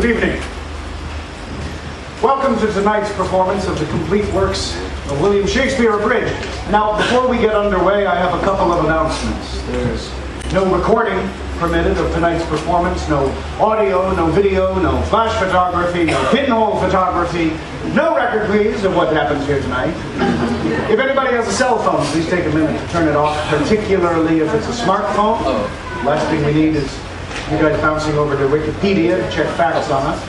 Good evening. Welcome to tonight's performance of the complete works of William Shakespeare Abridged. Now, before we get underway, I have a couple of announcements. There's no recording permitted of tonight's performance, no audio, no video, no flash photography, no pinhole photography, no record, please, of what happens here tonight. If anybody has a cell phone, please take a minute to turn it off, particularly if it's a smartphone. Last thing we need is you guys bouncing over to Wikipedia to check facts on us.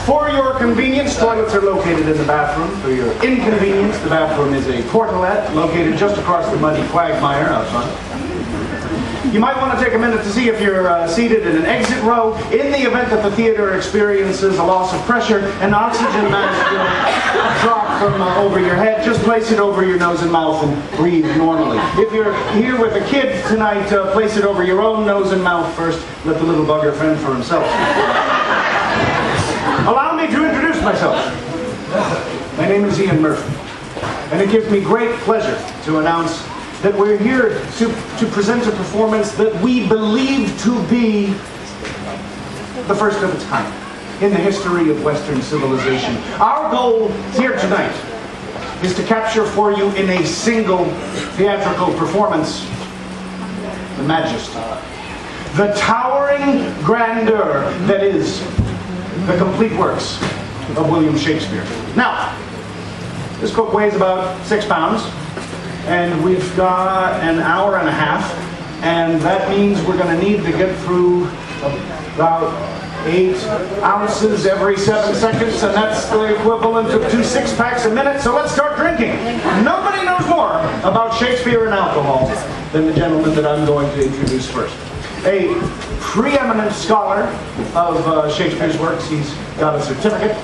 For your convenience, toilets are located in the bathroom. For your inconvenience, the bathroom is a portalette located just across the muddy quagmire out front. You might want to take a minute to see if you're seated in an exit row. In the event that the theater experiences a loss of pressure, an oxygen mask will drop from over your head. Just place it over your nose and mouth and breathe normally. If you're here with a kid tonight, place it over your own nose and mouth first. Let the little bugger fend for himself. Allow me to introduce myself. My name is Ian Murphy, and it gives me great pleasure to announce that we're here to present a performance that we believe to be the first of its kind in the history of Western civilization. Our goal here tonight is to capture for you in a single theatrical performance the majesty, the towering grandeur that is the complete works of William Shakespeare. Now, this book weighs about 6 pounds. And we've got an hour and a half, and that means we're going to need to get through about 8 ounces every 7 seconds, and that's the equivalent of 2 6-packs a minute, so let's start drinking. Nobody knows more about Shakespeare and alcohol than the gentleman that I'm going to introduce first. A preeminent scholar of Shakespeare's works. He's got a certificate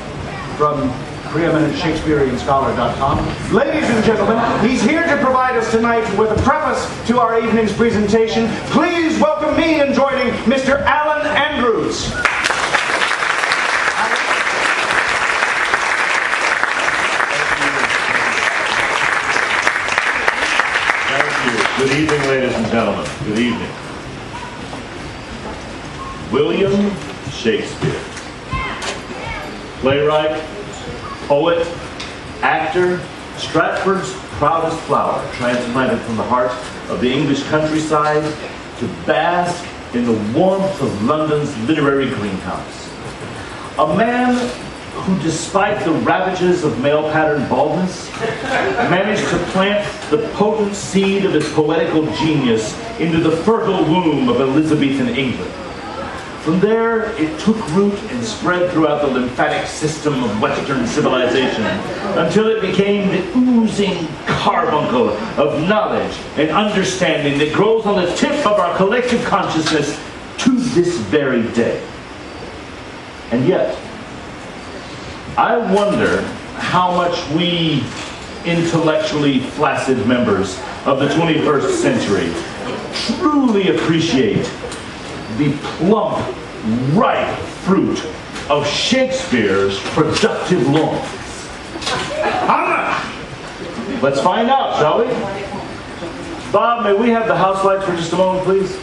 from preeminentshakespeareanscholar.com. Ladies and gentlemen, he's here to provide us tonight with a preface to our evening's presentation. Please welcome me in joining Mr. Alan Andrews. Thank you. Good evening, ladies and gentlemen. Good evening. William Shakespeare. Playwright, poet, actor, Stratford's proudest flower, transplanted from the heart of the English countryside to bask in the warmth of London's literary greenhouse. A man who, despite the ravages of male-pattern baldness, managed to plant the potent seed of his poetical genius into the fertile womb of Elizabethan England. From there, it took root and spread throughout the lymphatic system of Western civilization until it became the oozing carbuncle of knowledge and understanding that grows on the tip of our collective consciousness to this very day. And yet, I wonder how much we intellectually flaccid members of the 21st century truly appreciate the plump, ripe fruit of Shakespeare's productive loins. Let's find out, shall we? Bob, may we have the house lights for just a moment, please?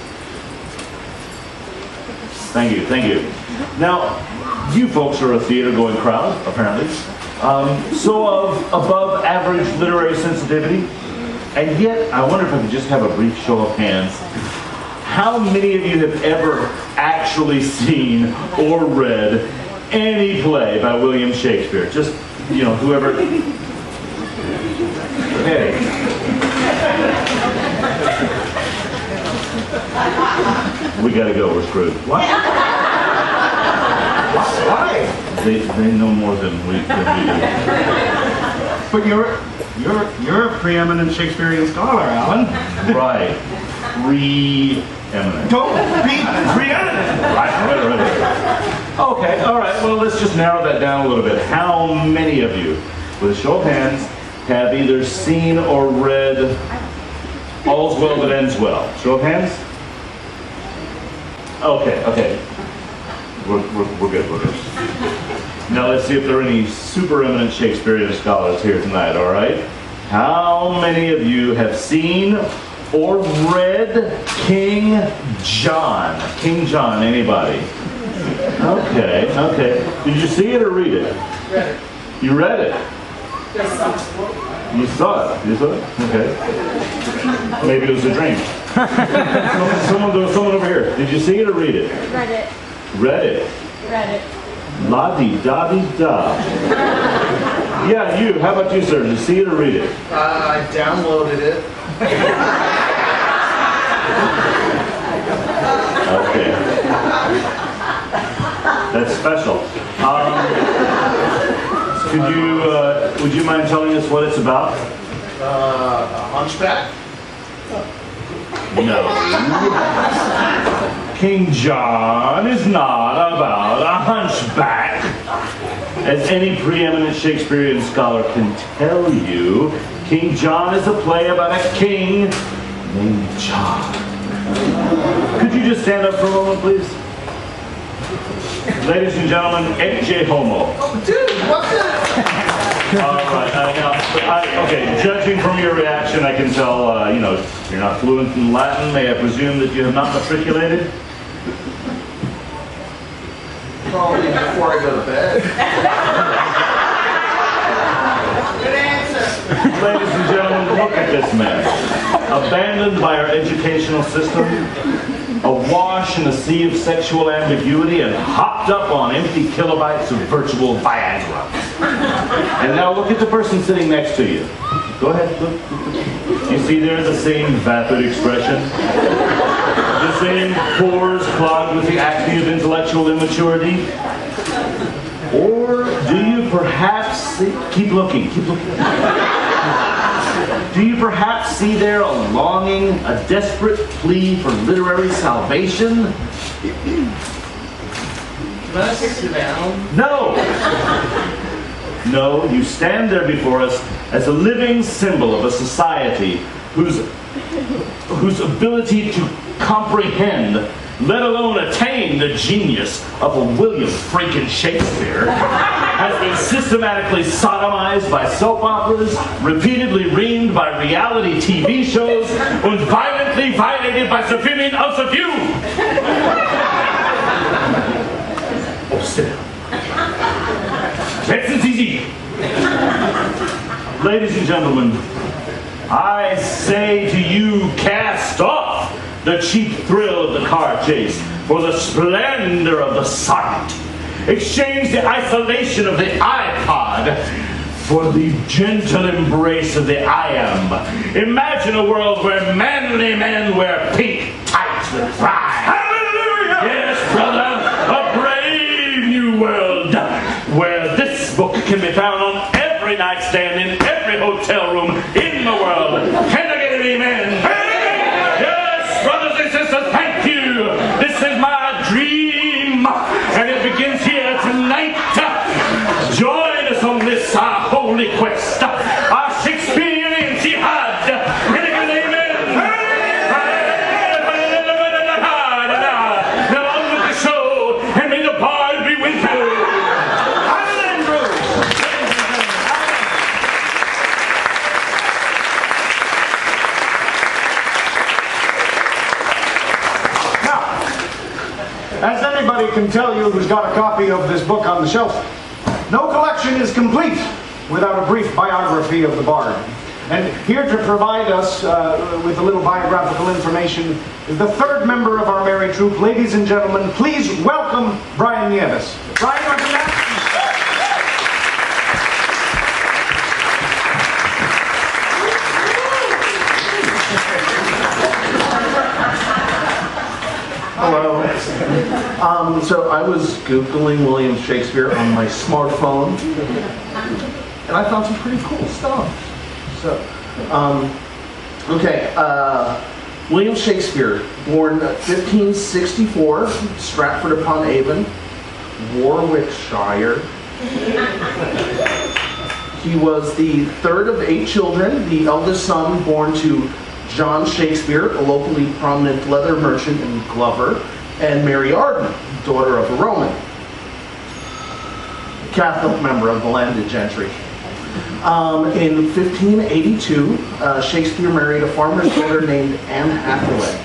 Thank you, thank you. Now, you folks are a theater-going crowd, apparently. So of above average literary sensitivity, and yet I wonder if I could just have a brief show of hands. How many of you have ever actually seen or read any play by William Shakespeare? Just, you know, whoever. Hey. We gotta go, we're screwed. What? Why? They know more than we do. But you're a preeminent Shakespearean scholar, Alan. Right. Preeminent. Don't be preeminent. Right. Okay, all right. Well, let's just narrow that down a little bit. How many of you, with a show of hands, have either seen or read All's Well That Ends Well? Show of hands? Okay. We're good. Now let's see if there are any super eminent Shakespearean scholars here tonight, all right? How many of you have seen or read King John? King John, anybody? Okay, okay. Did you see it or read it? Read it. You read it? Yes, sir. You saw it? You saw it? Okay. Maybe it was a dream. There was someone over here. Did you see it or read it? Read it. Read it. Read it. La-di-da-di-da. Yeah, you. How about you, sir? Did you see it or read it? I downloaded it. Okay. That's special. Would you mind telling us what it's about? A hunchback? No. King John is not about a hunchback. As any preeminent Shakespearean scholar can tell you, King John is a play about a king named John. Could you just stand up for a moment, please? Ladies and gentlemen, ecce homo. Oh, dude, what's that? All right. Okay, judging from your reaction, I can tell, you're not fluent in Latin. May I presume that you have not matriculated? Probably before I go to bed. Good answer. Ladies and gentlemen, look at this man. Abandoned by our educational system, awash in a sea of sexual ambiguity, and hopped up on empty kilobytes of virtual Viagra. And now look at the person sitting next to you. Go ahead, look. You see there the same vapid expression? The same pores clogged with the acne of intellectual immaturity? Or do you perhaps see... Keep looking, keep looking. Do you perhaps see there a longing, a desperate plea for literary salvation? Can I sit down? No! No, you stand there before us as a living symbol of a society whose ability to comprehend, let alone attain the genius of a William freaking Shakespeare, has been systematically sodomized by soap operas, repeatedly reamed by reality TV shows, and violently violated by the women of the view. Oh, sit down. That's easy. Ladies and gentlemen, I say to you, cast off the cheap thrill of the car chase for the splendor of the sonnet. Exchange the isolation of the iPod for the gentle embrace of the I am. Imagine a world where manly men wear pink tights with pride. Hallelujah! Yes, brother, a brave new world where this book can be found on every nightstand in every hotel room in the world. Can I get an amen? Yes, brothers and sisters, thank you. This is my dream, and it begins here tonight. Join us on this holy quest, our Shakespearean jihad. Can I get an amen? Now on with the show, and may the bard be with you. As anybody can tell you who's got a copy of this book on the shelf, no collection is complete without a brief biography of the bard. And here to provide us with a little biographical information is the third member of our merry troupe. Ladies and gentlemen, please welcome Brian Nieves. Brian, welcome back. Hello. So I was Googling William Shakespeare on my smartphone, and I found some pretty cool stuff. So, William Shakespeare, born 1564, Stratford-upon-Avon, Warwickshire. He was the third of 8 children, the eldest son born to John Shakespeare, a locally prominent leather merchant in Glover, and Mary Arden, daughter of a Roman Catholic member of the landed gentry. In 1582, Shakespeare married a farmer's daughter named Anne Hathaway.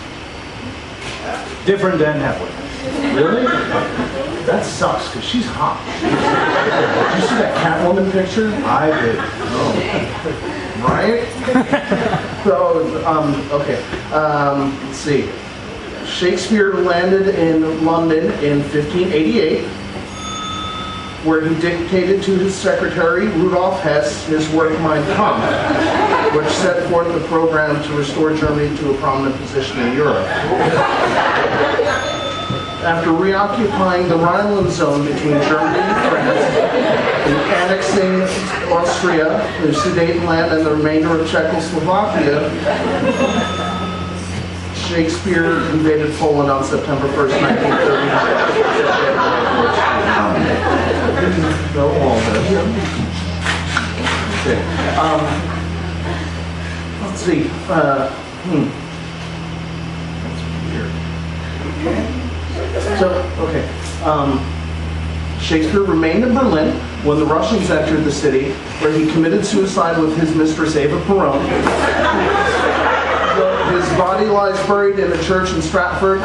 Different Anne Hathaway. Really? That sucks, because she's hot. Did you see that Catwoman picture? I did. Oh. Right? So, okay. Let's see. Shakespeare landed in London in 1588, where he dictated to his secretary, Rudolf Hess, his work Mein Kampf, which set forth the program to restore Germany to a prominent position in Europe. After reoccupying the Rhineland zone between Germany and France, and annexing Austria, the Sudetenland, and the remainder of Czechoslovakia, Shakespeare invaded Poland on September 1st, 1939. Know all this. Okay. Let's see. That's weird. So, okay. Shakespeare remained in Berlin when the Russians entered the city, where he committed suicide with his mistress Eva Peron. His body lies buried in a church in Stratford.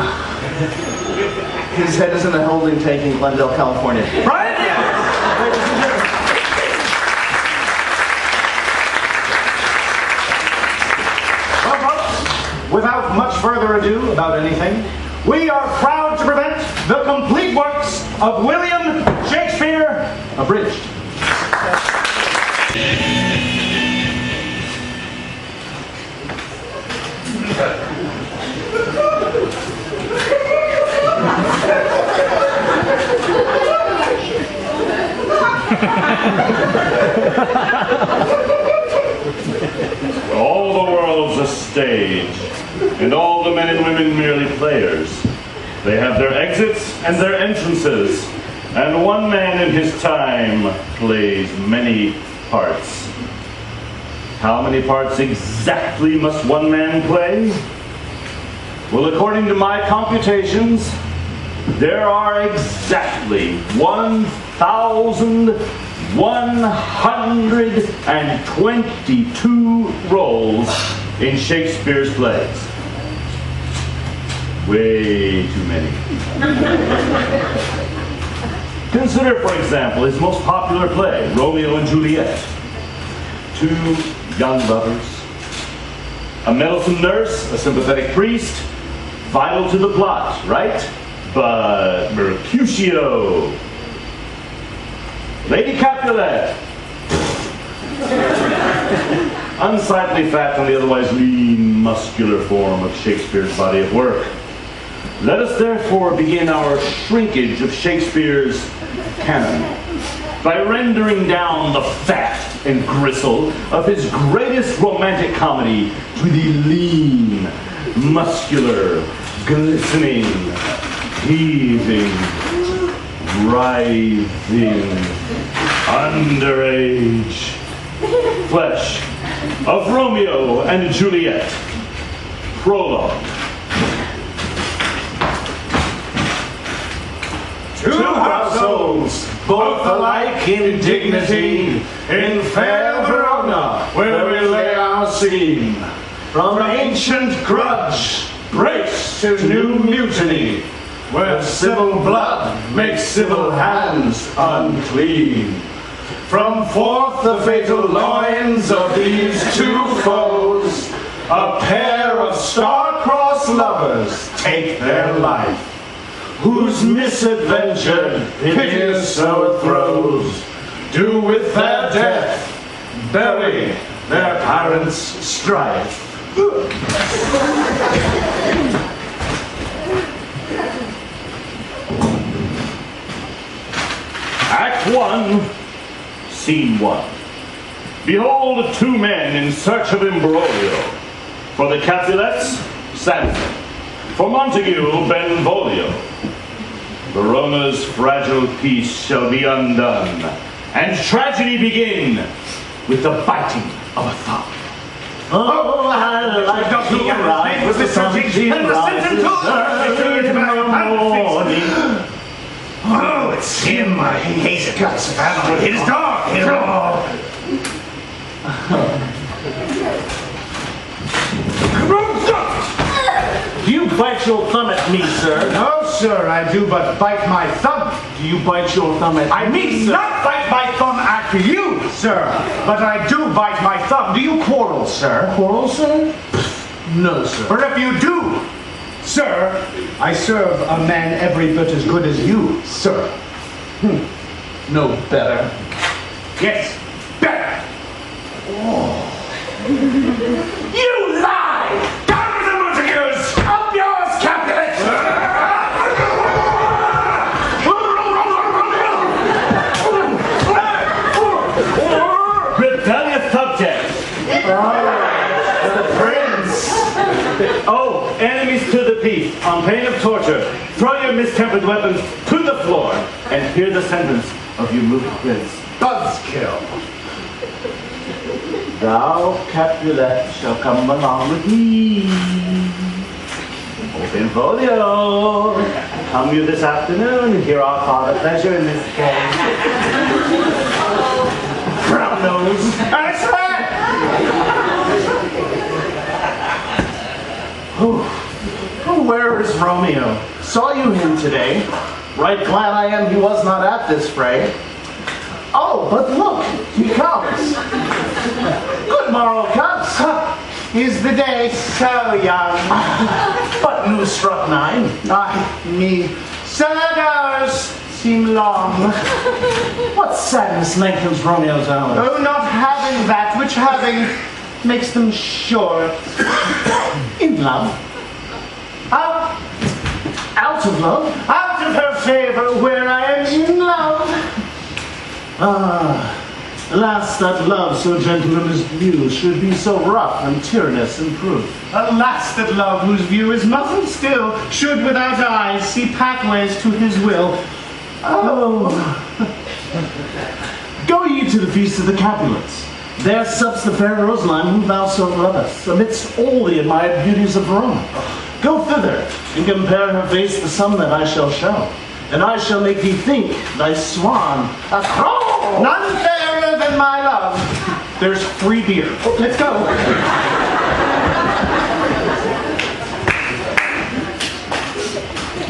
His head is in a holding tank in Glendale, California. Right? Well, folks, without much further ado about anything, we are proud to present the complete works of William Shakespeare, abridged. All the world's a stage, and all the men and women merely players. They have their exits and their entrances, and one man in his time plays many parts. How many parts exactly must one man play? Well, according to my computations, there are exactly 1,122 roles in Shakespeare's plays. Way too many. Consider, for example, his most popular play, Romeo and Juliet. Two young lovers, a meddlesome nurse, a sympathetic priest, vital to the plot, right? But Mercutio, Lady Capulet, unsightly fat on the otherwise lean, muscular form of Shakespeare's body of work. Let us therefore begin our shrinkage of Shakespeare's canon by rendering down the fat and gristle of his greatest romantic comedy to the lean, muscular, glistening, heaving, writhing, underage flesh of Romeo and Juliet. Prologue. Two households, both alike in dignity, in fair Verona, where we lay our scene. From ancient grudge breaks to new mutiny, where civil blood makes civil hands unclean. From forth the fatal loins of these two foes, a pair of star-crossed lovers take their life, whose misadventure piteous overthrows do with their death bury their parents' strife. Act 1, Scene 1. Behold two men in search of imbroglio. For the Capulets, Samson. For Montague, Benvolio. Verona's fragile peace shall be undone, and tragedy begin with the biting of a thumb. Oh, I like to ride with the searching and the sentence Oh, it's him. I hate it. Guts family. It is dark. It is all. Do you bite your thumb at me, sir? No, sir, I do but bite my thumb. Do you bite your thumb at me, sir? Not bite my thumb at you, sir, but I do bite my thumb. Do you quarrel, sir? Quarrel, sir? No, sir. For if you do, sir, I serve a man every bit as good as you, sir. No better. Yes, better. You lie! Down with the Montagues! Up yours, Capulet! Rebellious subject! The prince. Oh, enemies to the peace, on pain of torture, throw your mistempered weapons to the floor, and hear the sentence of your moving prince. Buzzkill. Thou, Capulet, shall come along with me. Open folio. Come you this afternoon and hear our father pleasure in this case. Brown nose. Excellent! Where is Romeo? Saw you him today. Right glad I am he was not at this fray. Oh, but look, he comes. Good morrow, cubs. Is the day so young? But news struck 9. Ay, me. So those seem long. What sadness lengthens Romeo's hours? Oh, not having that which having makes them short. In love? Out of love? Out of her favor where I am in love. Alas, that love so gentle in his view should be so rough and tyrannous in proof. Alas, that love whose view is muzzled still should without eyes see pathways to his will. Oh. Go ye to the feast of the Capulets. There sups the fair Rosaline whom thou so lovest, amidst all the admired beauties of Rome. Go thither, and compare her face the sum that I shall show. And I shall make thee think thy swan a crow. None fairer than my love. There's free beer. Oh, let's go.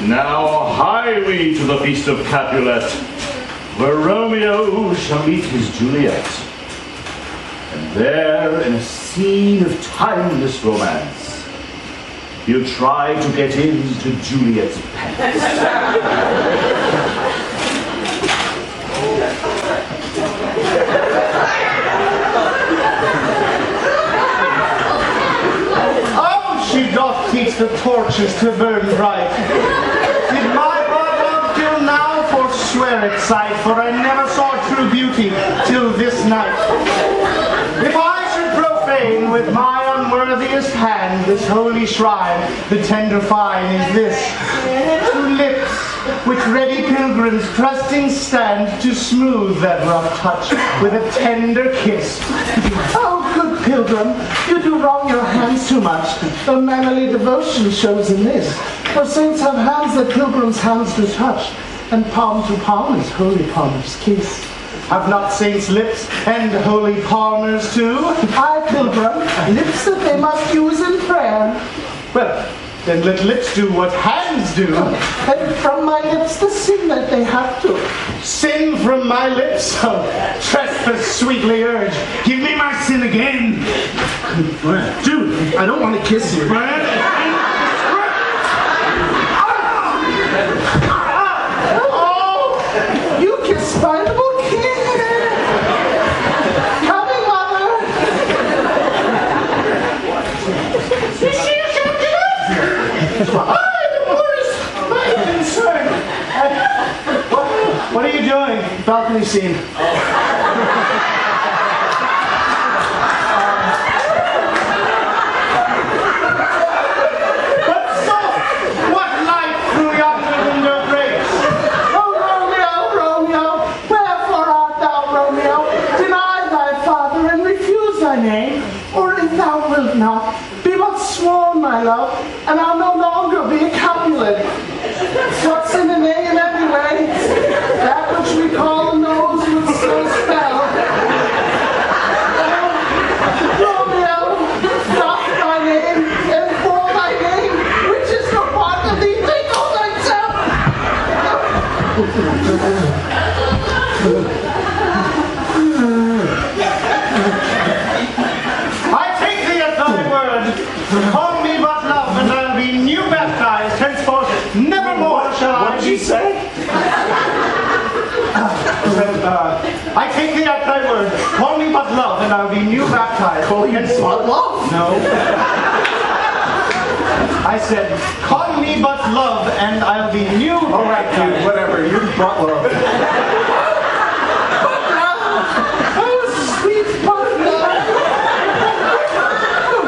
Now hie we to the feast of Capulet, where Romeo shall meet his Juliet. And there, in a scene of timeless romance, he'll try to get into Juliet's pants. Oh, she doth teach the torches to burn bright. Did my blood love till now forswear its sight, for I never saw true beauty till this night. If I should profane with my unworthiest hand this holy shrine, the tender fine is this: 2 lips which ready pilgrims trusting stand to smooth that rough touch with a tender kiss. Oh, good pilgrim, you do wrong your hands too much. The mannerly devotion shows in this. For saints have hands that pilgrims' hands do touch, and palm to palm is holy palmer's kiss. Have not saints lips and holy palmers too? I, pilgrim, lips that they must use in prayer. Well, then let lips do what hands do. And from my lips the sin that they have to. Sin from my lips? Oh, trespass sweetly urge. Give me my sin again. Dude, I don't want to kiss you. Oh, you kiss spinable kid. Coming, mother. What are you doing? Balcony scene. But so, what light through yonder window breaks? Oh, Romeo, Romeo, wherefore art thou, Romeo? Deny thy father and refuse thy name, or if thou wilt not, be but sworn, my love, and I'll no longer be a Capulet. What's in a name anyway? That which we call a nose with so spell. Oh, Romeo, drop thy name, and for thy name, which is I take thee at thy word. Call me but love, and I'll be new baptized. Call you but love? No. I said, call me but love, and I'll be new. All right, dude, whatever. You're but love. Oh, sweet but love.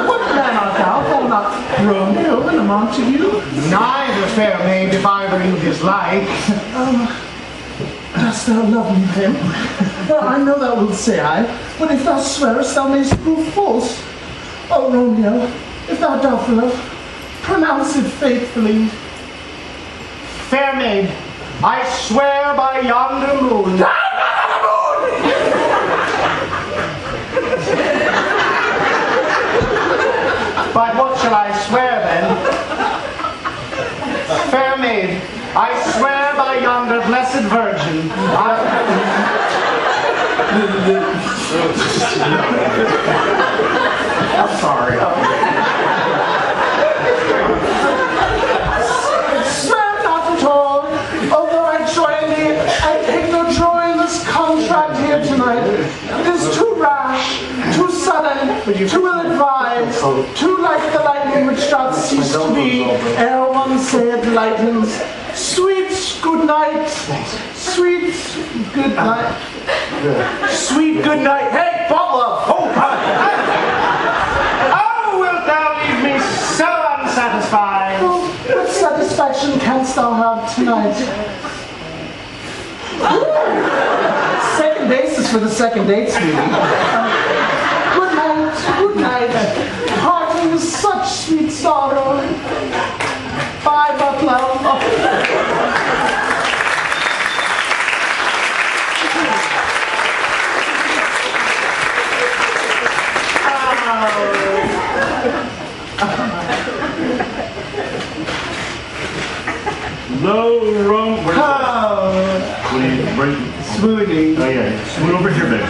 What man art thou? Thou not Romeo and a Montague? Neither, fair maid, if either you dislike. Dost thou love me then? I know thou wilt say aye, but if thou swearest, thou mayst prove false. Oh, Romeo, if thou dost love, pronounce it faithfully. Fair maid, I swear by yonder moon. By what shall I swear then? Fair maid, I swear by yonder blessed virgin. I'm sorry. Swear not at all. Although I join thee, I take no joy in this contract here tonight. It is too rash, too sudden, too ill-advised, too like the lightning which doth cease to be, ere one say it lightens. Sweet good night. Sweet good night. Sweet good night. Hey, Butler! Oh, Oh, wilt thou leave me so unsatisfied? what satisfaction canst thou have tonight? Second basis for the second date, sweetie. Good night, good night. Parting is such sweet sorrow. Bye, Butler. Low Rome. What are you breaking? Smoothie. Oh yeah, swoon over here, baby.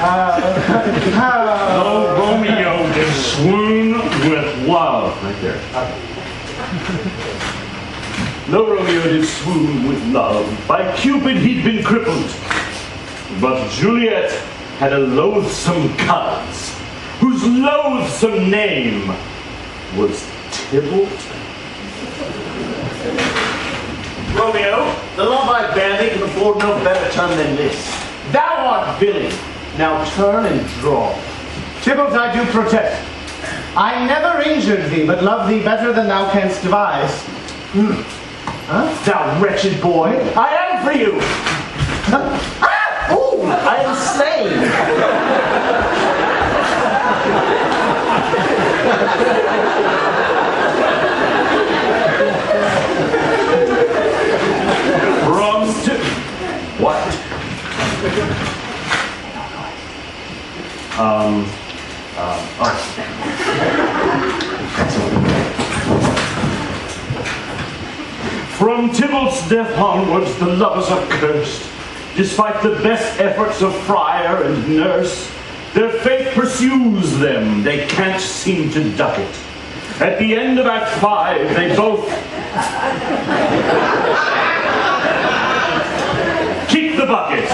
Low Romeo did swoon with love. Right there. Low Romeo did swoon with love. By Cupid he'd been crippled. But Juliet had a loathsome cause, whose loathsome name was Tybalt. Romeo, the love I bear thee can afford no better term than this. Thou art villain. Now turn and draw. Tybalt, I do protest. I never injured thee, but love thee better than thou canst devise. Thou wretched boy, I am for you. Oh, I am slain. What? All right. From Tybalt's death onwards, the lovers are cursed. Despite the best efforts of friar and nurse, their fate pursues them. They can't seem to duck it. At the end of Act 5, they both keep the bucket.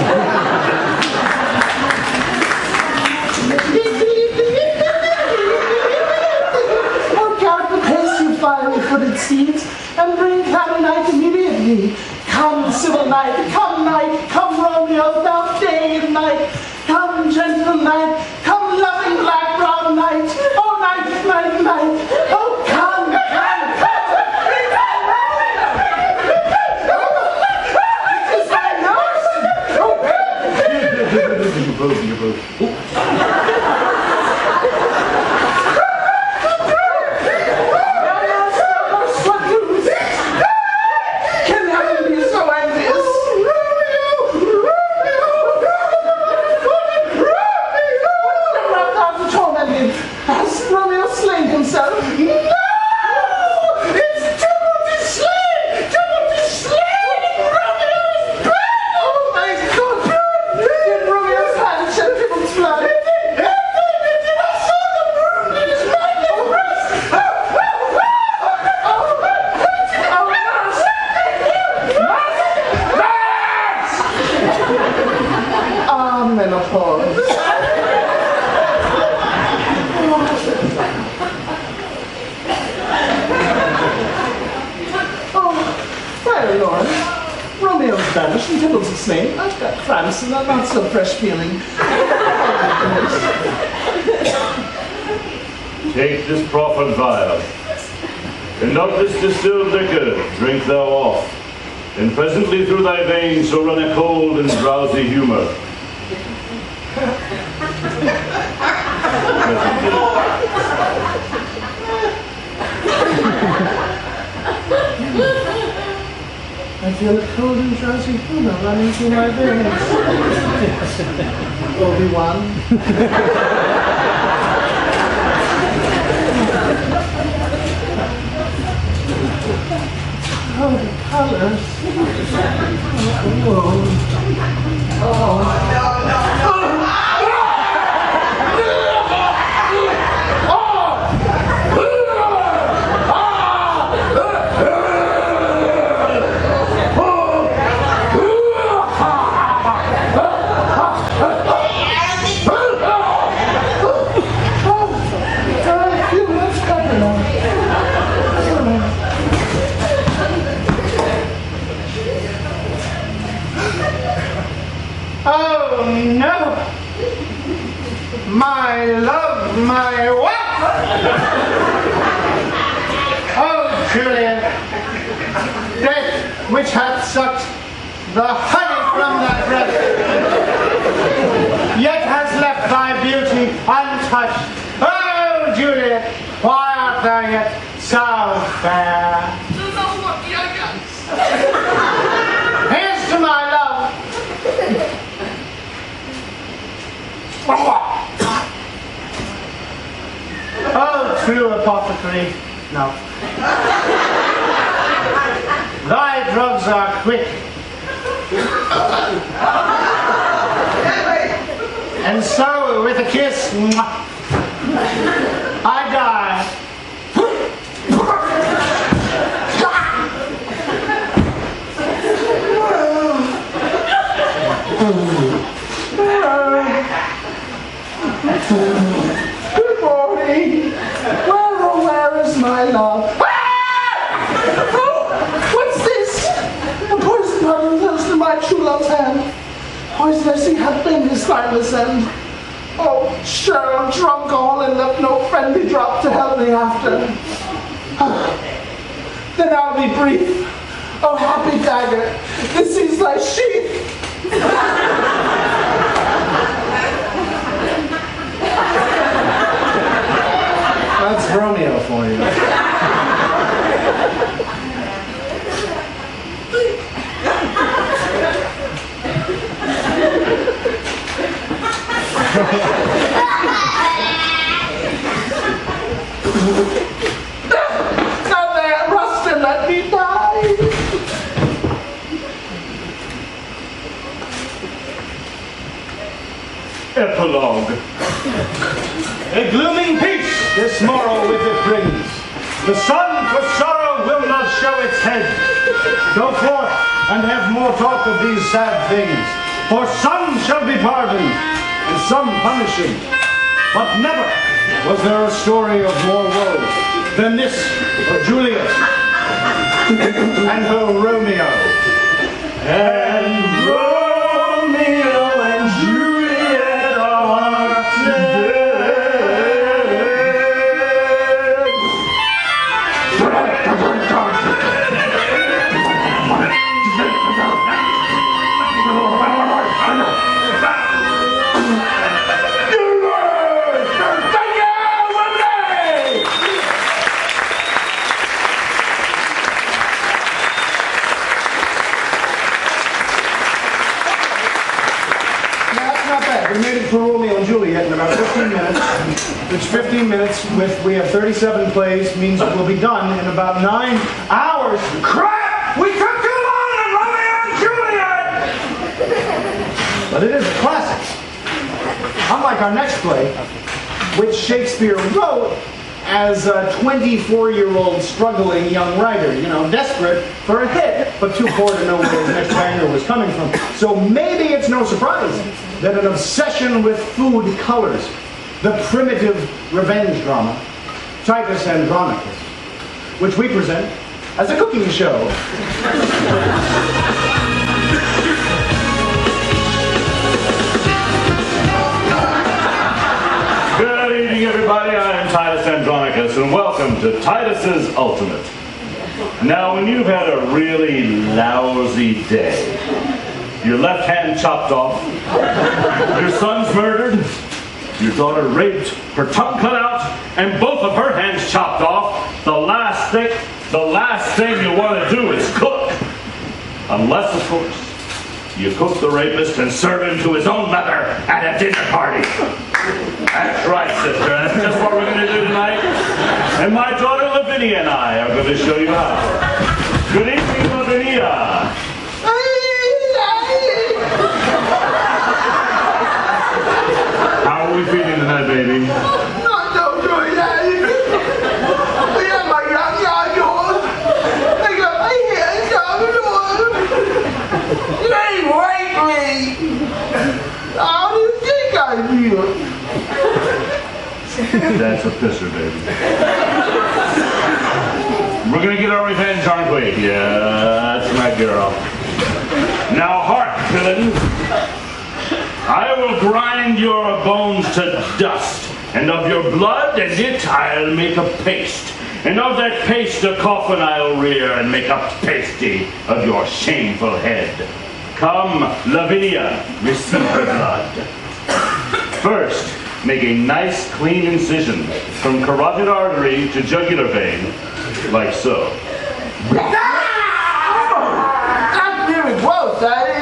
Oh, count the pace, you fiery-footed steeds, and bring cloudy night immediately. Come, civil night, come night, come Romeo, thou day and night. Come, gentle night, come loving black-browed night. Oh, night, night, night. Oh, come, come, come. It is my nurse. Can heaven be so envious? Has Romeo slain himself? No! It's Timothy slain! Timothy slain! Romeo is back! Oh my God! Did Romeo's hand shed Tybalt's blood? weak's name. I've got cramps and I'm not so fresh feeling. Take this proffered vial, and of this distilled liquor drink thou off, and presently through thy veins shall run a cold and drowsy humor. I feel a cold and drowsy humor running through my veins. Obi-Wan. Oh, the colors. Oh no! My love, my wife! Oh, Juliet, death which hath sucked the honey from thy breast, yet has left thy beauty untouched. Oh, Juliet, why art thou yet so fair? Here's to my love. Oh, true apothecary, no. Thy drugs are quick. And so, with a kiss, I die. Good morning. Where is my love? Oh, what's this? A poison bottle close to my true love's hand. Poisonous he hath been his sightless end. Oh, sure, drunk all and left no friendly drop to help me after. Then I'll be brief. Oh, happy dagger, this is thy sheath. That's Romeo for you. Now there, rust and let me die. Epilogue. A glooming peace this morrow with it brings. The sun for sorrow will not show its head. Go forth and have more talk of these sad things. For some shall be pardoned, and some punishing. But never was there a story of more woe than this of Juliet and her Romeo. And Romeo and Juliet are dead. We made it for Romeo and Juliet in about 15 minutes, which 15 minutes we have 37 plays, means we'll be done in about 9 hours. Crap! We took too long on Romeo and Juliet! But it is a classic. Unlike our next play, which Shakespeare wrote as a 24-year-old struggling young writer, desperate for a hit, but too poor to know where his next banger was coming from. So maybe it's no surprise that an obsession with food colors the primitive revenge drama, Titus Andronicus, which we present as a cooking show. Titus Andronicus, and welcome to Titus's Ultimate. Now, when you've had a really lousy day, your left hand chopped off, your son's murdered, your daughter raped, her tongue cut out, and both of her hands chopped off, the last thing you want to do is cook. Unless, of course, you cook the rapist and serve him to his own mother at a dinner party. That's right, sister. That's just what we're going to do tonight. And my daughter Lavinia and I are going to show you how. Good evening, Lavinia. How are we feeling tonight, baby? Not so good, Daddy. We have my young yours. They got my hands on the door. They raped me. How do you think I feel? That's a pisser, baby. We're gonna get our revenge, aren't we? Yeah, that's my girl. Now, hark, villain. I will grind your bones to dust, and of your blood and it I'll make a paste. And of that paste a coffin I'll rear, and make a pasty of your shameful head. Come, Lavinia, receive her blood. First, make a nice clean incision from carotid artery to jugular vein, like so. That's really gross, Daddy.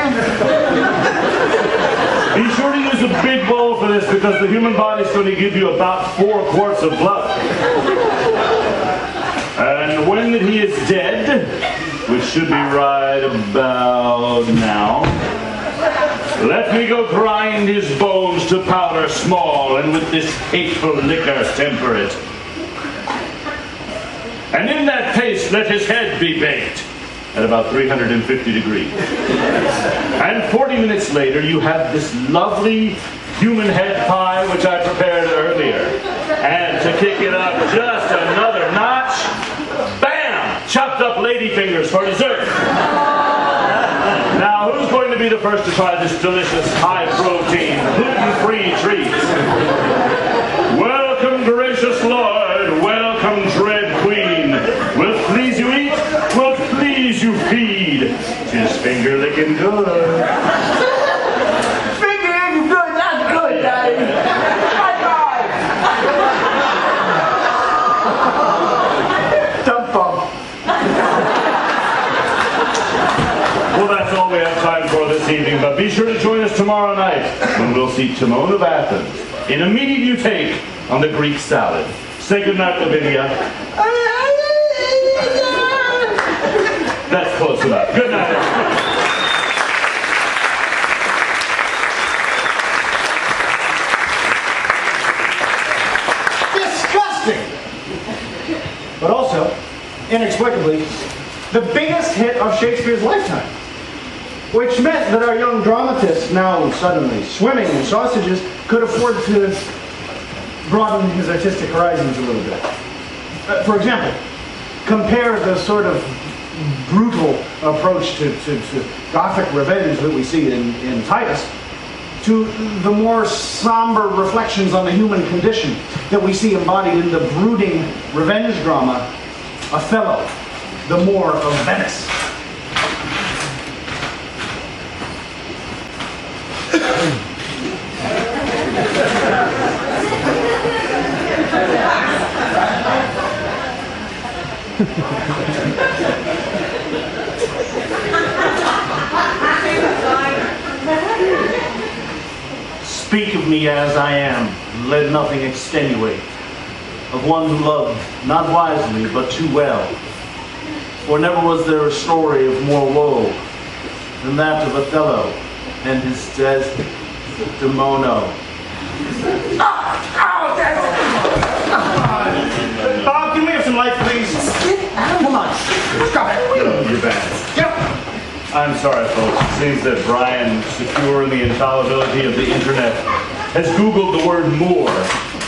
Be sure to use a big bowl for this, because the human body is going to give you about 4 quarts of blood. And when he is dead, which should be right about now, let me go grind his bones to powder small, and with this hateful liquor temper it. And in that paste let his head be baked at about 350 degrees. And 40 minutes later you have this lovely human head pie which I prepared earlier. And to kick it up just another notch, bam! Chopped up ladyfingers for dessert. Now, who's going to be the first to try this delicious, high-protein, gluten-free treat? Welcome, gracious Lord. Welcome, dread Queen. Will please you eat? Will please you feed? 'Tis finger-licking good. Finger-licking good, that's good, Daddy. High five. Dump bump. Well, that's all we have time for this evening, but be sure to join us tomorrow night when we'll see Timon of Athens in a meat you take on the Greek salad. Say goodnight, Lavinia. That's close enough. Good night, everybody. Disgusting! But also, inexplicably, the biggest hit of Shakespeare's lifetime. Which meant that our young dramatist, now suddenly swimming in sausages, could afford to broaden his artistic horizons a little bit. For example, compare the sort of brutal approach to Gothic revenge that we see in Titus to the more somber reflections on the human condition that we see embodied in the brooding revenge drama, Othello, the Moor of Venice. Speak of me as I am, let nothing extenuate. Of one who loved, not wisely, but too well. For never was there a story of more woe than that of Othello and his Desdemona. Bob, can we have some light, please? Come on. Stop it. You're bad. Get up. I'm sorry, folks. It seems that Brian, secure in the infallibility of the internet, has Googled the word Moor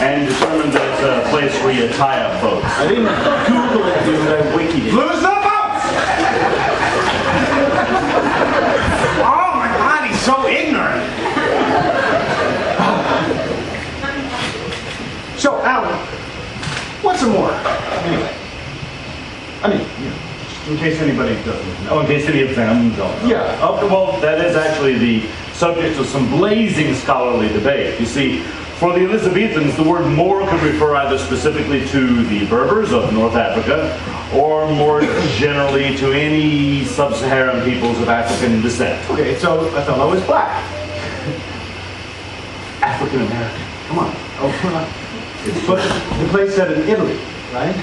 and determined that it's a place where you tie up boats. I didn't Google it, dude, I wikied it. Lose the boats! Oh my God, he's so ignorant. So, Alan, case anybody doesn't know. Oh, in case any of them don't know. Yeah. Okay, well, that is actually the subject of some blazing scholarly debate. You see, for the Elizabethans, the word Moor could refer either specifically to the Berbers of North Africa, or more generally to any sub-Saharan peoples of African descent. Okay, so Othello is black. African American. Come on. Oh, come on. But the play set in Italy, right?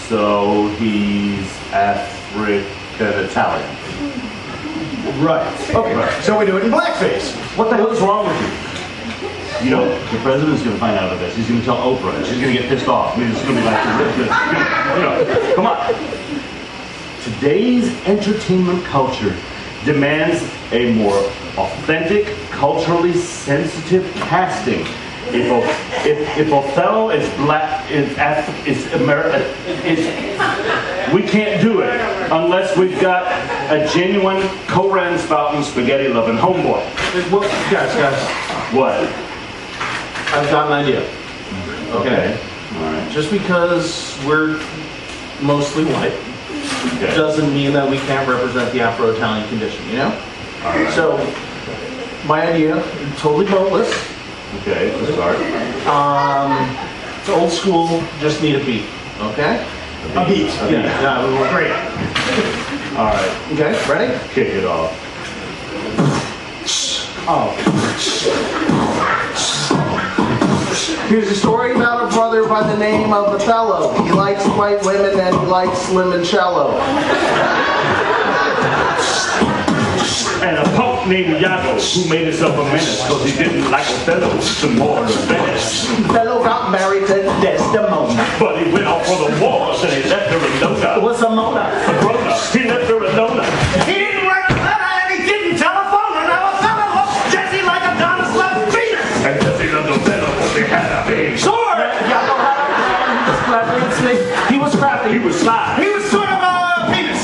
So he's African Italian. Right. Okay. So we do it in blackface. What the hell is wrong with you? You know, the president's going to find out of this. He's going to tell Oprah, and she's going to get pissed off. I mean, it's going to be like, you know, come on. Today's entertainment culture demands a more authentic, culturally sensitive casting. If Othello is black, is American, we can't do it unless we've got a genuine Koran spouting, spaghetti loving homeboy. Well, guys. What? I've got an idea. Okay. All right. Just because we're mostly white Okay. doesn't mean that we can't represent the Afro-Italian condition, you know? All right. So, my idea, totally boatless. Okay, let's start. It's old school, just need a beat, okay? A beat. Yeah, we will. Great. All right, Okay, ready? kick it off. Here's a story about a brother by the name of Othello. He likes white women and he likes limoncello. And a punk named Iago who made himself a menace because he didn't like Othello some more than Venice. Othello got married to Desdemona. But he went off for the wars and he left her alone. What's a Mona? A grown up. He left her alone. He didn't write a letter and he didn't telephone her. Now Othello loves Jesse like Adonis loves Venus. And Jesse loved Othello because they had a big Sword! Iago had a plan. He was clever and slick. He was crafty. He was sly. He was sort of a penis.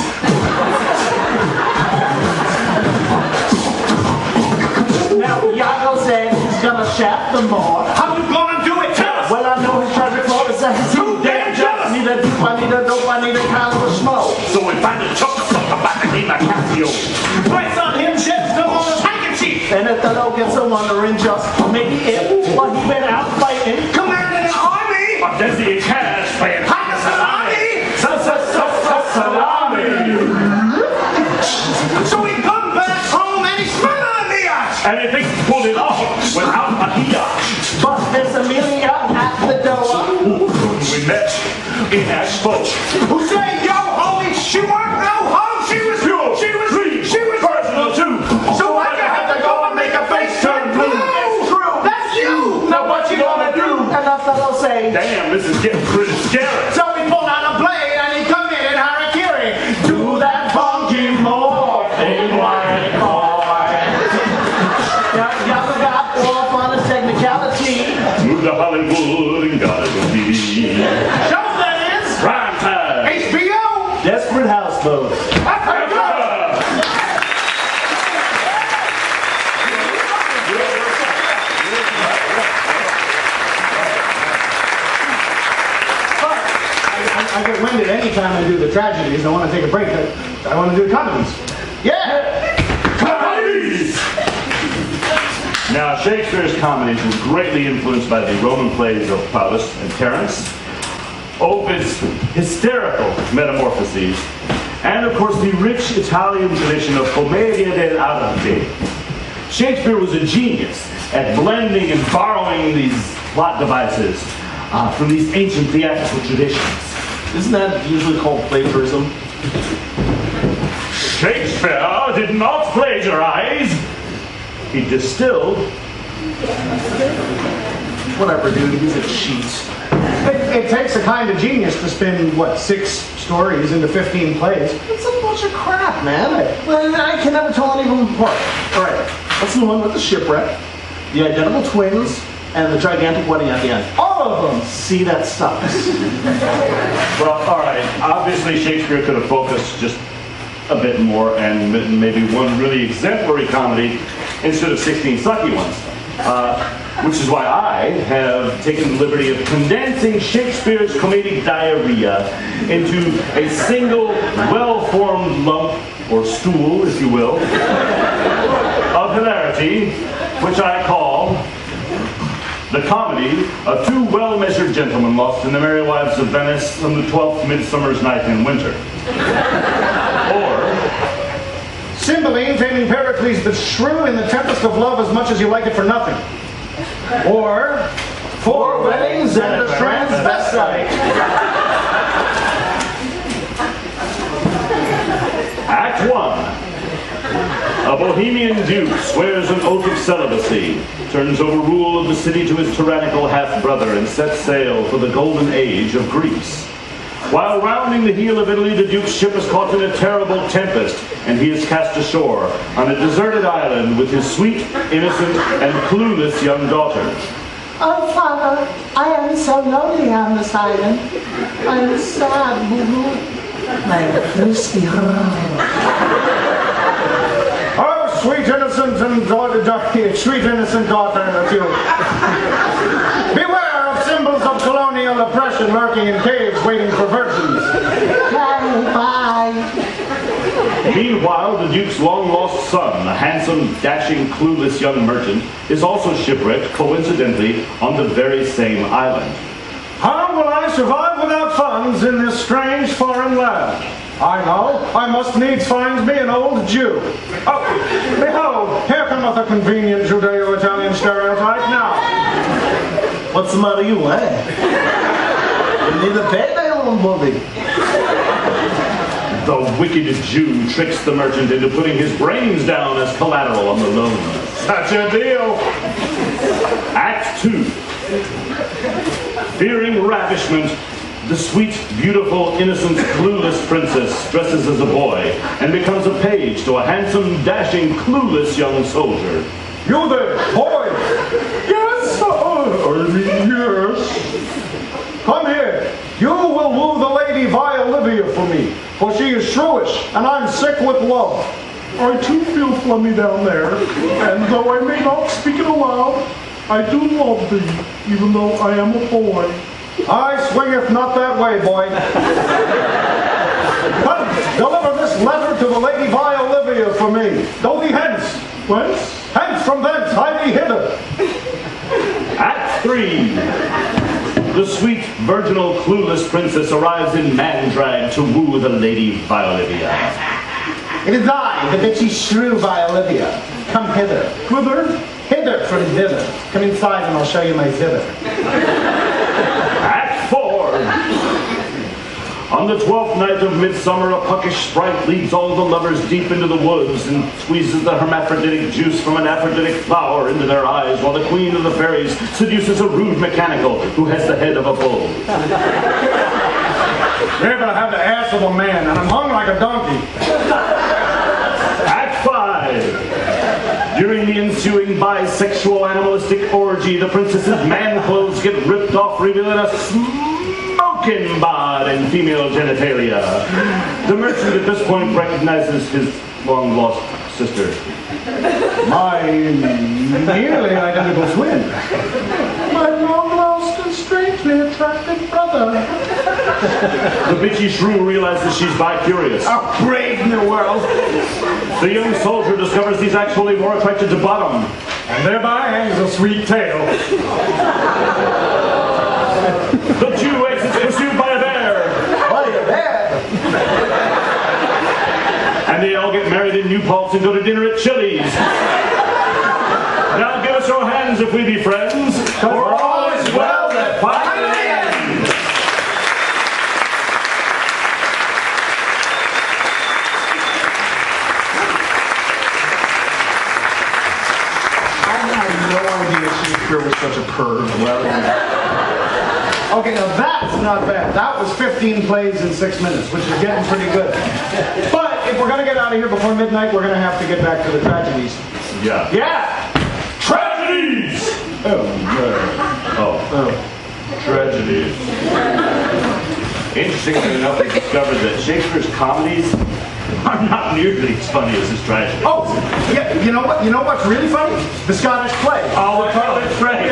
Now Iago said he's gonna shaft the Moor. How you gonna do it? Tell us! Well, I know his tragic flaw is that he's too damn jealous. Need a dupe, I need a dope, I need a kind of a schmo. So we find a choke about the game of Casio. Price on him, sheds no on his handkerchief. And if the low gets a wondering just maybe if while he been out fighting. Commanding an army. But Desi and Cash playing Haka salami. salami. So he come back home and he's smiling at me. And he thinks he pulled it off without a hiash. But there's Amelia at the door. We met in Expo. Who say, yo, homie, she weren't no hoe. She was Pure, clean, personal too. So why'd you have to go and make a face turn blue? It's true. That's you. Now what you gonna do? And the fellow say, Damn, this is getting pretty scary. So he pulled out a blade and he committed harakiri. do that funky more thing, white boy. Y'all got off on a technicality. Moved to Hollywood and got it on TV. Show that is Prime time. HBO. Desperate houseboat. I get winded anytime I do the tragedies. I want to take a break. I want to do the comedies. Yeah. Comedies! Now, Shakespeare's comedies were greatly influenced by the Roman plays of Plautus and Terence, Ovid's hysterical metamorphoses, and of course the rich Italian tradition of commedia dell'arte. Shakespeare was a genius at blending and borrowing these plot devices from these ancient theatrical traditions. Isn't that usually called plagiarism? Shakespeare did not plagiarize. He distilled. Whatever, dude. He's a cheat. It takes a kind of genius to spin, what, 6 stories into 15 plays. It's a bunch of crap, man. Well, I can never tell any of them apart. All right, let's move on with the shipwreck, the identical twins, and the gigantic wedding at the end. All of them. See, that sucks. Well, all right. Obviously, Shakespeare could have focused just a bit more and maybe one really exemplary comedy instead of 16 sucky ones. Which is why I have taken the liberty of condensing Shakespeare's comedic diarrhea into a single, well-formed lump, or stool, if you will, of hilarity, which I call the comedy of two well-measured gentlemen lost in the merry wives of Venice on the 12th midsummer's night in winter. Or Cymbeline, taming Pericles, the shrew in the tempest of love as much as you like it for nothing. Or Four Weddings and a Transvestite. Act 1. A Bohemian duke swears an oath of celibacy, turns over rule of the city to his tyrannical half-brother, and sets sail for the golden age of Greece. While rounding the heel of Italy, the duke's ship is caught in a terrible tempest, and he is cast ashore on a deserted island with his sweet, innocent, and clueless young daughter. Oh, Father, I am so lonely on this island. I am sad, boo-boo. My thirsty Oh, sweet innocent and sweet innocent daughter of you. Beware of symbols of colonial oppression lurking in caves waiting for virgins. Bye. Meanwhile, the duke's long-lost son, a handsome, dashing, clueless young merchant, is also shipwrecked, coincidentally, on the very same island. How will I survive without funds in this strange foreign land? I know, I must needs find me an old Jew. Oh, behold, here cometh a convenient Judeo-Italian stereotype now. What's the matter you, eh? You need a payday, old buddy. The wicked Jew tricks the merchant into putting his brains down as collateral on the loan. Such a deal. Act 2. Fearing ravishment, the sweet, beautiful, innocent, clueless princess dresses as a boy and becomes a page to a handsome, dashing, clueless young soldier. You there, boy? Yes, yes. Come here. You will woo the lady Olivia for me, for she is shrewish, and I'm sick with love. I too feel flummy down there, and though I may not speak it aloud, I do love thee, even though I am a boy. I swingeth not that way, boy. Come, deliver this letter to the lady Olivia for me. Go thee hence. Whence? Hence from thence, hie thee hither. Act 3. The sweet, virginal, clueless princess arrives in man-drag to woo the lady Olivia. It is I, the bitchy shrew Olivia. Come hither. Whither? Hither from thither. Come inside and I'll show you my zither. Act 4. On the 12th night of midsummer, a puckish sprite leads all the lovers deep into the woods and squeezes the hermaphroditic juice from an aphrodisiac flower into their eyes, while the queen of the fairies seduces a rude mechanical who has the head of a bull. Here, but I have the ass of a man, and I'm hung like a donkey. Act 5. During the ensuing bisexual animalistic orgy, the princess's man clothes get ripped off, revealing a smoking bod and female genitalia. The merchant at this point recognizes his long-lost sister. My nearly identical twin. My long-lost and strangely attractive brother. The bitchy shrew realizes she's bi-curious. How brave in the world. The young soldier discovers he's actually more attracted to bottom. And thereby hangs a sweet tale. The Jew exits pursued by a bear. Why, a bear? And they all get married in New Paltz and go to dinner at Chili's. Now give us your hands if we be friends, for all is well that finally ends. I had no idea Shakespeare was such a perv. Okay, now that's not bad. That was 15 plays in 6 minutes, which is getting pretty good. But if we're going to get out of here before midnight, we're going to have to get back to the tragedies. Yeah. Yeah! Tragedies! Oh, Tragedies. Interestingly enough, we discovered that Shakespeare's comedies are not nearly as funny as this tragedy. Oh, yeah, you know what? You know what's really funny? The Scottish play. Oh, it's right.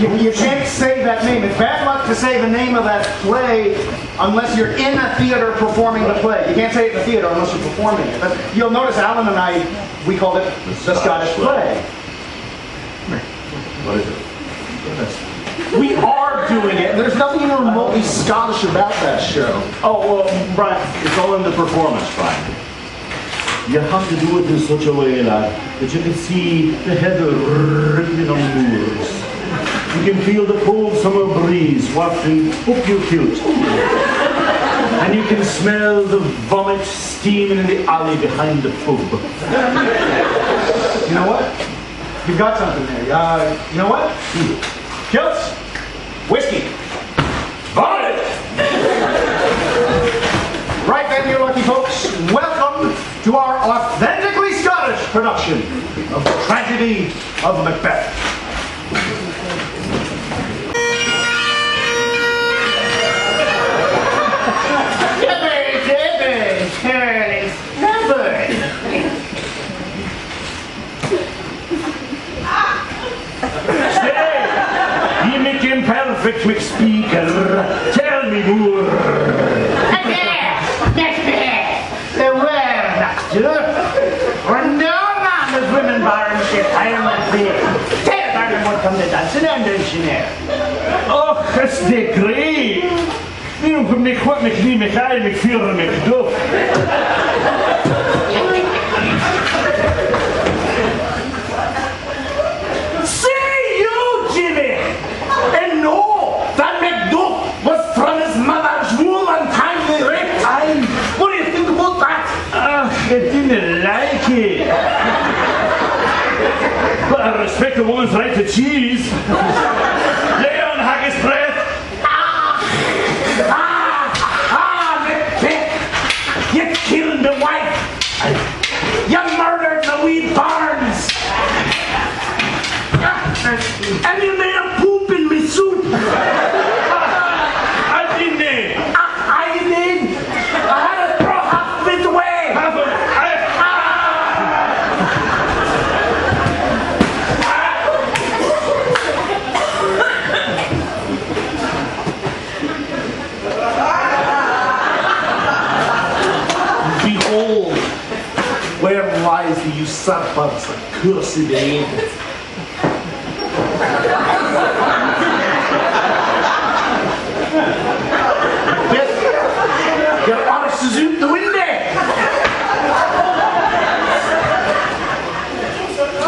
You can't say that name. It's bad luck to say the name of that play unless you're in a theater performing the play. You can't say it in the theater unless you're performing it. But you'll notice Alan and I, we called it the Scottish play. What is it? We are doing it. There's nothing even remotely Scottish about that show. Oh, well, Brian, it's all in the performance, Brian. You have to do it in such a way, lad, that you can see the heather rippling on the moors. You can feel the cold summer breeze wafting up your kilt. And you can smell the vomit steaming in the alley behind the pub. You know what? You've got something there. You know what? Kilts, whiskey, vomit. Right then, you lucky folks. Welcome to our authentically Scottish production of the tragedy of Macbeth. Perfect McSpeaker. Tell me more. Macbeth, the were-doctor, for no man of women barn ship iron and big. Tell them what come to dancing under Chanel. Oh, it's the great. You know, from McQuat, McNee, McIe, McFear, and McDuff. Say you, Jimmy, and know that Macduff was from his mother's womb untimely raped. What do you think about that? I didn't like it. But I respect a woman's right to cheese. Lay on, haggis breath. Macbeth! You killed the wife! You murdered the wee Barnes! And you made a poop in me soup! I didn't. I did! I had to throw half of it away! Behold, where lies the usurper's accursed aid. Your arse is out the window!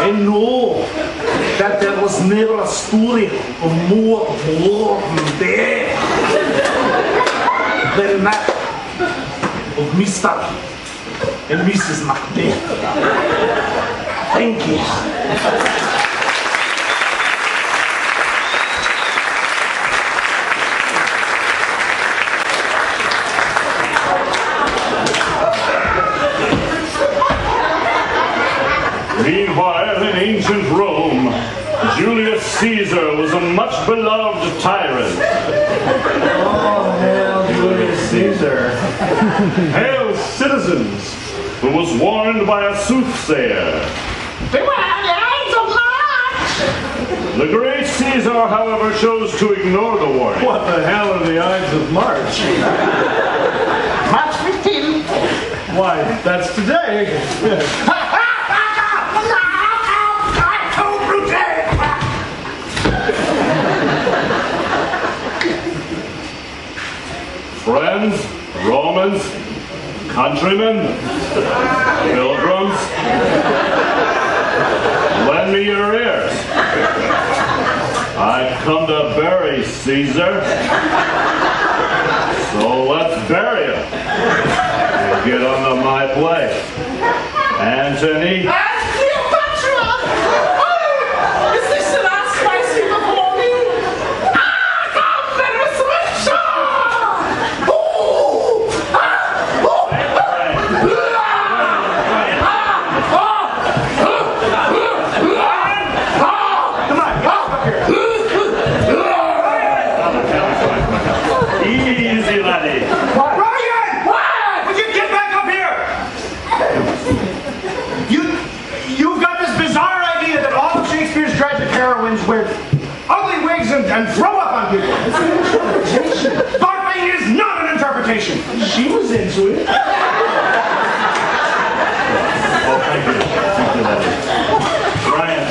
And know that there was never a story of more than death than that of Mr. and Mrs. Macbeth. Thank you. Meanwhile, in ancient Rome, Julius Caesar was a much beloved tyrant. Oh, hail Julius Caesar. Hail, citizens, who was warned by a soothsayer. Beware the eyes of March! The great Caesar, however, chose to ignore the warning. What the hell are the Ides of March? March 15th! Why, that's today. Friends, Romans, countrymen, pilgrims, lend me your ears. I come to bury Caesar, so let's bury him. Get onto my play. Antony. Cleopatra! Oh, is this the last spicy before me? Easy, laddie. into it. Oh, thank you. Thank you, Leonard. Brian,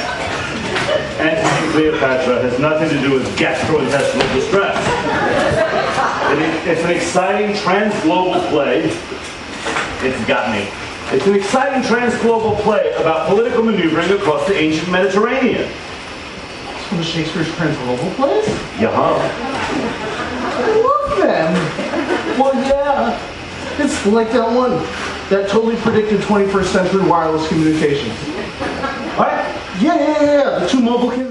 Antony and Cleopatra has nothing to do with gastrointestinal distress. It's an exciting trans-global play. It's got me. It's an exciting trans-global play about political maneuvering across the ancient Mediterranean. It's one of Shakespeare's transglobal plays? Yeah. I love them. Well, yeah. It's like that one that totally predicted 21st century wireless communications. What? Yeah. The two mobile kids.